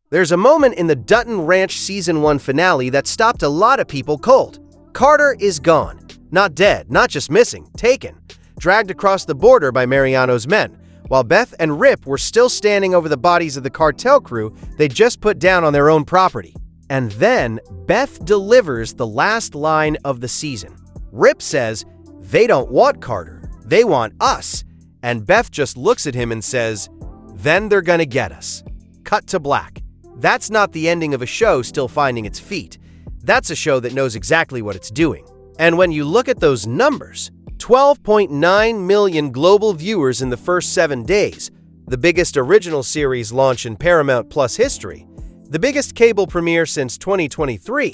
There's a moment in the Dutton Ranch Season 1 finale that stopped a lot of people cold. Carter is gone. Not dead, not just missing, taken. Dragged across the border by Mariano's men, while Beth and Rip were still standing over the bodies of the cartel crew they just put down on their own property. And then Beth delivers the last line of the season. Rip says, "They don't want Carter, they want us." And Beth just looks at him and says, "Then they're gonna get us." Cut to black. That's not the ending of a show still finding its feet. That's a show that knows exactly what it's doing. And when you look at those numbers, 12.9 million global viewers in the first 7 days, the biggest original series launch in Paramount Plus history, the biggest cable premiere since 2023,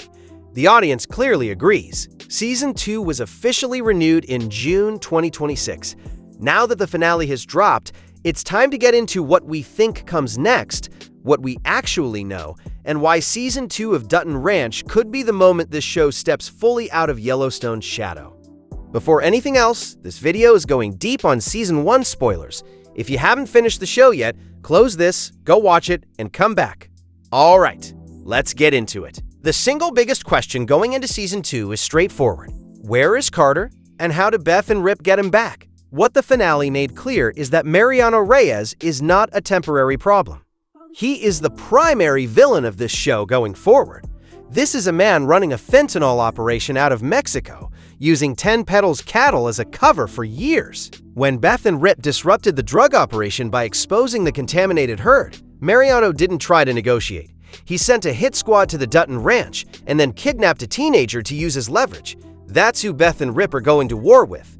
the audience clearly agrees. Season 2 was officially renewed in June 2026. Now that the finale has dropped, it's time to get into what we think comes next, what we actually know, and why Season 2 of Dutton Ranch could be the moment this show steps fully out of Yellowstone's shadow. Before anything else, this video is going deep on Season 1 spoilers. If you haven't finished the show yet, close this, go watch it, and come back. Alright, let's get into it. The single biggest question going into Season 2 is straightforward. Where is Carter, and how do Beth and Rip get him back? What the finale made clear is that Mariano Reyes is not a temporary problem. He is the primary villain of this show going forward. This is a man running a fentanyl operation out of Mexico, using 10 Petals cattle as a cover for years. When Beth and Rip disrupted the drug operation by exposing the contaminated herd, Mariano didn't try to negotiate. He sent a hit squad to the Dutton Ranch and then kidnapped a teenager to use as leverage. That's who Beth and Rip are going to war with.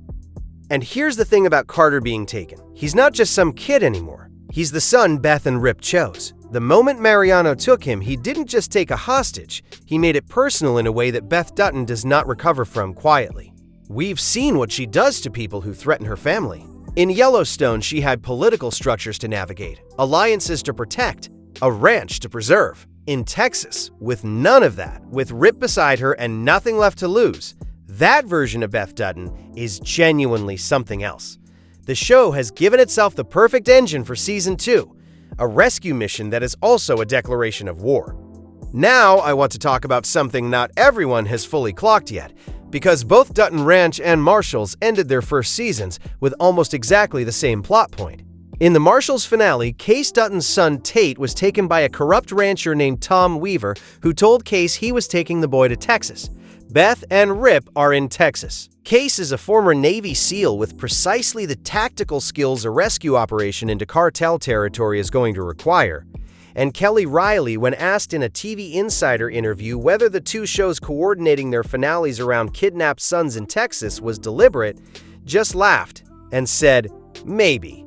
And here's the thing about Carter being taken. He's not just some kid anymore. He's the son Beth and Rip chose. The moment Mariano took him, he didn't just take a hostage. He made it personal in a way that Beth Dutton does not recover from quietly. We've seen what she does to people who threaten her family. In Yellowstone, she had political structures to navigate, alliances to protect, a ranch to preserve. In Texas, with none of that, with Rip beside her and nothing left to lose, that version of Beth Dutton is genuinely something else. The show has given itself the perfect engine for Season 2, a rescue mission that is also a declaration of war. Now I want to talk about something not everyone has fully clocked yet, because both Dutton Ranch and Marshall's ended their first seasons with almost exactly the same plot point. In the Marshall's finale, Case Dutton's son Tate was taken by a corrupt rancher named Tom Weaver, who told Case he was taking the boy to Texas. Beth and Rip are in Texas. Case is a former Navy SEAL with precisely the tactical skills a rescue operation into cartel territory is going to require. And Kelly Riley, when asked in a TV Insider interview whether the two shows coordinating their finales around kidnapped sons in Texas was deliberate, just laughed and said, "Maybe."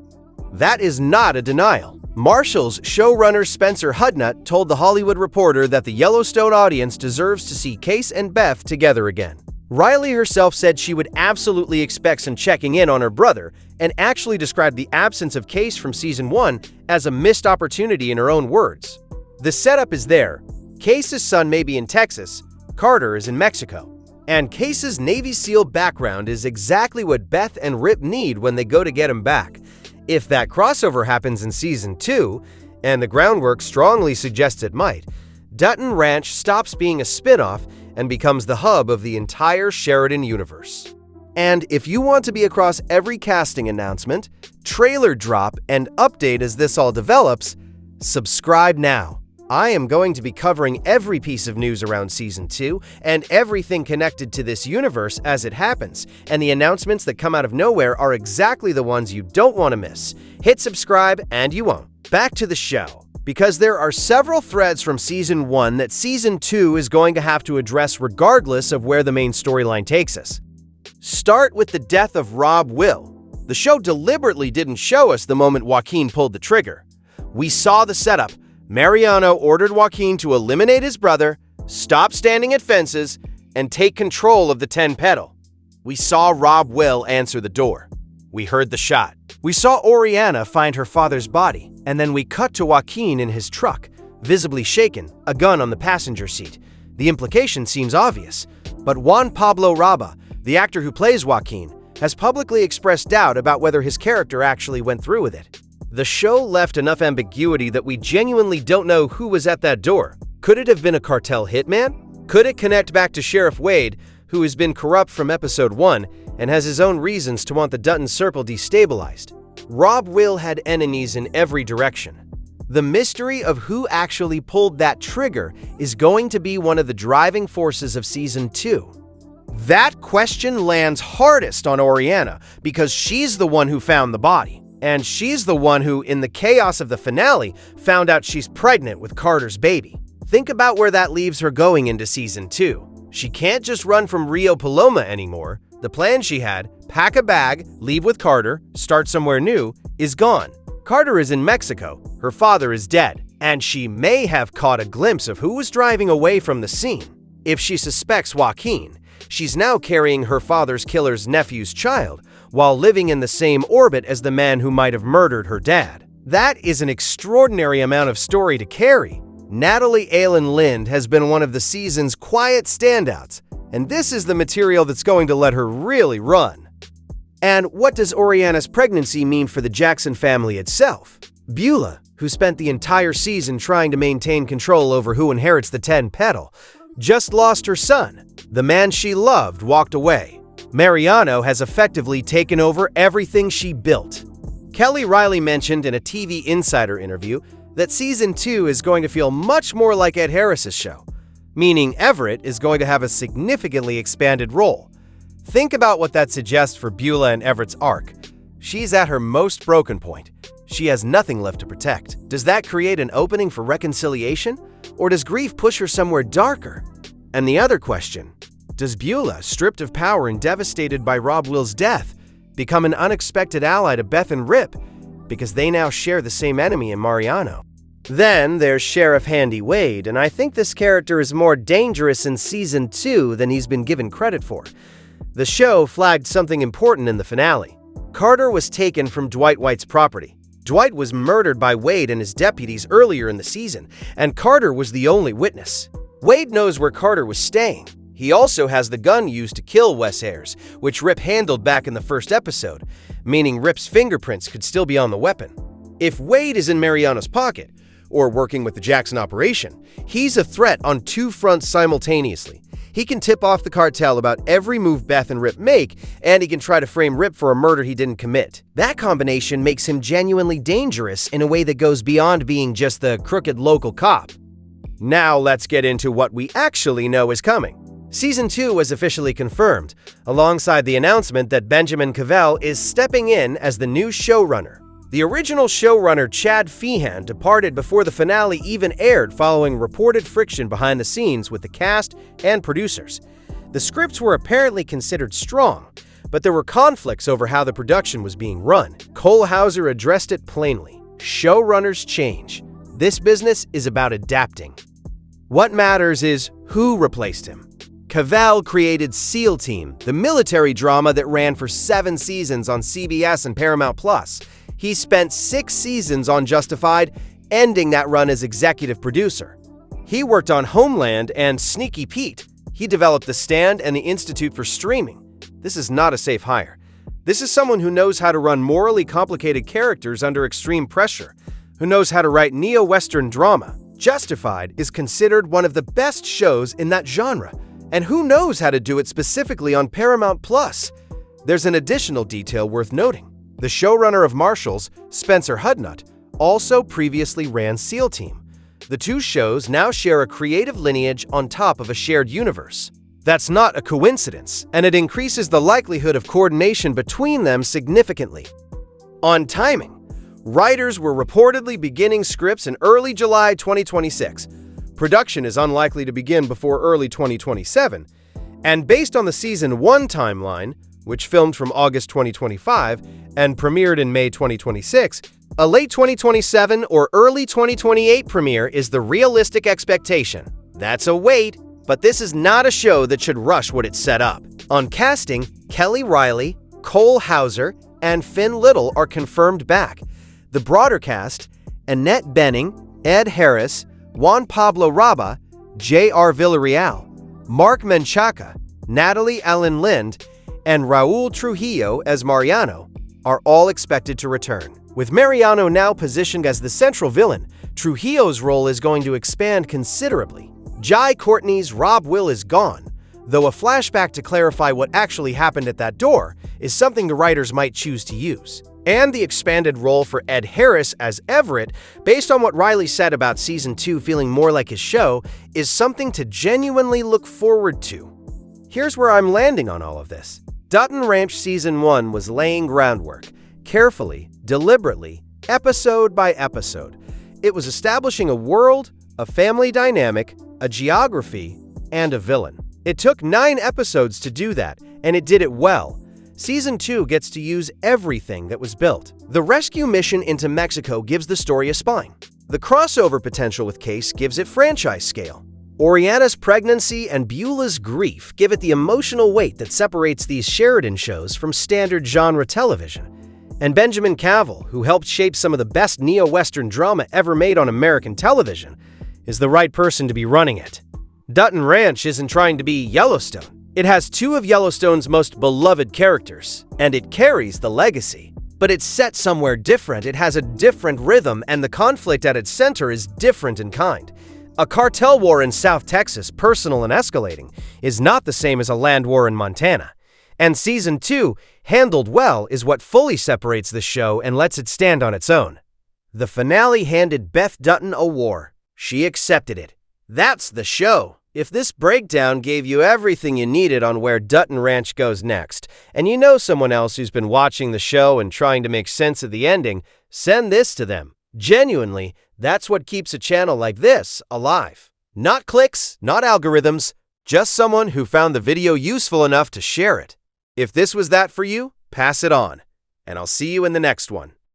That is not a denial. Marshall's showrunner Spencer Hudnut told The Hollywood Reporter that the Yellowstone audience deserves to see Case and Beth together again. Riley herself said she would absolutely expect some checking in on her brother, and actually described the absence of Case from Season 1 as a missed opportunity in her own words. The setup is there. Case's son may be in Texas, Carter is in Mexico. And Case's Navy SEAL background is exactly what Beth and Rip need when they go to get him back. If that crossover happens in Season 2, and the groundwork strongly suggests it might, Dutton Ranch stops being a spin-off and becomes the hub of the entire Sheridan universe. And if you want to be across every casting announcement, trailer drop, and update as this all develops, subscribe now. I am going to be covering every piece of news around Season 2 and everything connected to this universe as it happens, and the announcements that come out of nowhere are exactly the ones you don't want to miss. Hit subscribe and you won't. Back to the show. Because there are several threads from Season 1 that Season 2 is going to have to address regardless of where the main storyline takes us. Start with the death of Rob Will. The show deliberately didn't show us the moment Joaquin pulled the trigger. We saw the setup. Mariano ordered Joaquin to eliminate his brother, stop standing at fences, and take control of the 10 Petal. We saw Rob Will answer the door. We heard the shot. We saw Oriana find her father's body, and then we cut to Joaquin in his truck, visibly shaken, a gun on the passenger seat. The implication seems obvious, but Juan Pablo Raba, the actor who plays Joaquin, has publicly expressed doubt about whether his character actually went through with it. The show left enough ambiguity that we genuinely don't know who was at that door. Could it have been a cartel hitman? Could it connect back to Sheriff Wade, who has been corrupt from episode 1 and has his own reasons to want the Dutton Circle destabilized? Rob Will had enemies in every direction. The mystery of who actually pulled that trigger is going to be one of the driving forces of Season 2. That question lands hardest on Oriana because she's the one who found the body. And she's the one who, in the chaos of the finale, found out she's pregnant with Carter's baby. Think about where that leaves her going into Season 2. She can't just run from Rio Paloma anymore. The plan she had, pack a bag, leave with Carter, start somewhere new, is gone. Carter is in Mexico, her father is dead, and she may have caught a glimpse of who was driving away from the scene. If she suspects Joaquin, she's now carrying her father's killer's nephew's child, while living in the same orbit as the man who might have murdered her dad. That is an extraordinary amount of story to carry. Natalie Aylen Lind has been one of the season's quiet standouts, and this is the material that's going to let her really run. And what does Oriana's pregnancy mean for the Jackson family itself? Beulah, who spent the entire season trying to maintain control over who inherits the 10 petal, just lost her son. The man she loved walked away. Mariano has effectively taken over everything she built. Kelly Riley mentioned in a TV Insider interview that Season 2 is going to feel much more like Ed Harris's show, meaning Everett is going to have a significantly expanded role. Think about what that suggests for Beulah and Everett's arc. She's at her most broken point. She has nothing left to protect. Does that create an opening for reconciliation? Or does grief push her somewhere darker? And the other question, does Beulah, stripped of power and devastated by Rob Will's death, become an unexpected ally to Beth and Rip because they now share the same enemy in Mariano? Then there's Sheriff Handy Wade, and I think this character is more dangerous in Season 2 than he's been given credit for. The show flagged something important in the finale. Carter was taken from Dwight White's property. Dwight was murdered by Wade and his deputies earlier in the season, and Carter was the only witness. Wade knows where Carter was staying. He also has the gun used to kill Wes Ayers, which Rip handled back in the first episode, meaning Rip's fingerprints could still be on the weapon. If Wade is in Mariano's pocket, or working with the Jackson operation, he's a threat on two fronts simultaneously. He can tip off the cartel about every move Beth and Rip make, and he can try to frame Rip for a murder he didn't commit. That combination makes him genuinely dangerous in a way that goes beyond being just the crooked local cop. Now let's get into what we actually know is coming. Season 2 was officially confirmed, alongside the announcement that Benjamin Cavell is stepping in as the new showrunner. The original showrunner Chad Feehan departed before the finale even aired following reported friction behind the scenes with the cast and producers. The scripts were apparently considered strong, but there were conflicts over how the production was being run. Cole Hauser addressed it plainly. Showrunners change. This business is about adapting. What matters is who replaced him. Cavell created SEAL Team, the military drama that ran for 7 seasons on CBS and Paramount+. He spent 6 seasons on Justified, ending that run as executive producer. He worked on Homeland and Sneaky Pete. He developed The Stand and the Institute for Streaming. This is not a safe hire. This is someone who knows how to run morally complicated characters under extreme pressure, who knows how to write neo-Western drama. Justified is considered one of the best shows in that genre, and who knows how to do it specifically on Paramount+. There's an additional detail worth noting. The showrunner of Marshals, Spencer Hudnut, also previously ran SEAL Team. The two shows now share a creative lineage on top of a shared universe. That's not a coincidence, and it increases the likelihood of coordination between them significantly. On timing, writers were reportedly beginning scripts in early July 2026. Production is unlikely to begin before early 2027, and based on the Season 1 timeline, which filmed from August 2025 and premiered in May 2026, a late 2027 or early 2028 premiere is the realistic expectation. That's a wait, but this is not a show that should rush what it's set up. On casting, Kelly Riley, Cole Hauser, and Finn Little are confirmed back. The broader cast, Annette Bening, Ed Harris, Juan Pablo Raba, J.R. Villarreal, Mark Menchaca, Natalie Aylen Lind, and Raul Trujillo as Mariano are all expected to return. With Mariano now positioned as the central villain, Trujillo's role is going to expand considerably. Jai Courtney's Rob Will is gone, though a flashback to clarify what actually happened at that door is something the writers might choose to use. And the expanded role for Ed Harris as Everett, based on what Riley said about Season 2 feeling more like his show, is something to genuinely look forward to. Here's where I'm landing on all of this. Dutton Ranch Season 1 was laying groundwork, carefully, deliberately, episode by episode. It was establishing a world, a family dynamic, a geography, and a villain. It took 9 episodes to do that, and it did it well. Season 2 gets to use everything that was built. The rescue mission into Mexico gives the story a spine. The crossover potential with Case gives it franchise scale. Oriana's pregnancy and Beulah's grief give it the emotional weight that separates these Sheridan shows from standard genre television. And Benjamin Cavill, who helped shape some of the best neo-Western drama ever made on American television, is the right person to be running it. Dutton Ranch isn't trying to be Yellowstone. It has 2 of Yellowstone's most beloved characters, and it carries the legacy. But it's set somewhere different, it has a different rhythm, and the conflict at its center is different in kind. A cartel war in South Texas, personal and escalating, is not the same as a land war in Montana. And Season 2, handled well, is what fully separates the show and lets it stand on its own. The finale handed Beth Dutton a war. She accepted it. That's the show. If this breakdown gave you everything you needed on where Dutton Ranch goes next, and you know someone else who's been watching the show and trying to make sense of the ending, send this to them. Genuinely, that's what keeps a channel like this alive. Not clicks, not algorithms, just someone who found the video useful enough to share it. If this was that for you, pass it on, and I'll see you in the next one.